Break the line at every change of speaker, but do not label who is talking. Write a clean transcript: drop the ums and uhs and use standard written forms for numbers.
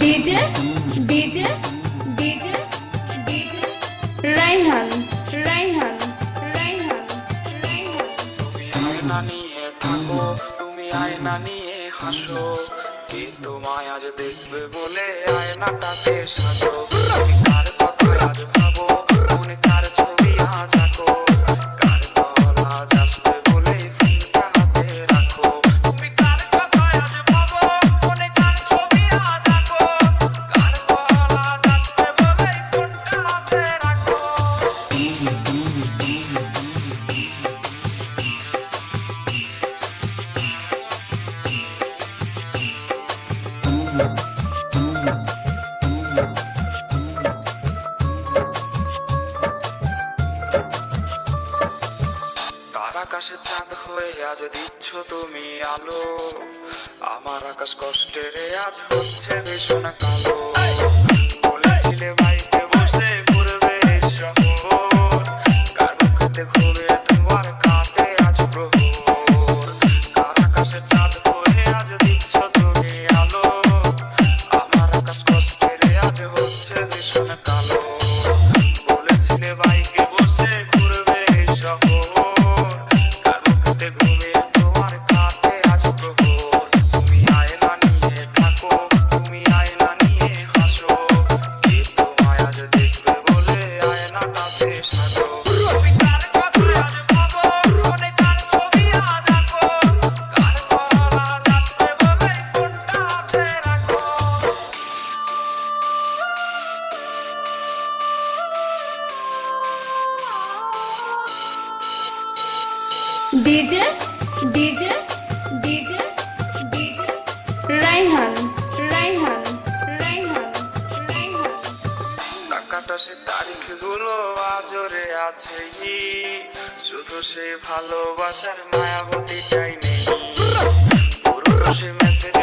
DJ DJ DJ DJ Raihan Raihan Raihan Raihan.
তুমি আয়না নিয়ে থাকো, তুমি আয়না নিয়ে হাসো, কে তোমায় আজ দেখবে বলে আয়নাটাকে সাজো। তুমি কার কথা আজ ভাবো, মনে কার ছবি আজ আঁকো, কার কল আজ আসবে বলে ফোনটা হাতে রাখো। তুমি কার কথা আজ ভাবো, মনে কার ছবি আজ আঁকো, কার কল আজ আসবে বলে ফোনটা হাতে রাখো। তার আকাশে চাঁদ হয়ে আজ দিচ্ছ তুমি আলো, আমার আকাশ কষ্টের আজ হচ্ছে ভীষণ কালো। বলেছিলে বাইকে বসে ঘুরবে শহর, কার মুখেতে ঘুরে তোমার কাটে আজ প্রহর। তার আকাশে চাঁদ হয়ে আজ দিচ্ছ তুমি আলো, আমার আকাশ কষ্টের আজ হচ্ছে ভীষণ কালো। বলেছিলে বাইকে বসে ঘুরবে শহর, কার মুখেতে ঘুরে তোমার কাটে আজ প্রহর। তুমি আয়না নিয়ে থাকো, তুমি আয়না নিয়ে হাসো, কে তোমায় আজ দেখবে বলে আয়নাটাকে সাজো। তুমি কার কথা আজ ভাবো, মনে কার ছবি আজ আঁকো, কার কল আজ আসবে বলে ফোনটা হাতে রাখো।
DJ DJ DJ DJ Raihan Raihan Raihan Raihan.
টাকাটা সে তারিখগুলো আজরে আছে, শুধু সে ভালোবাসার মায়াবতীটাই নেই। পুরনো সে মেসেজ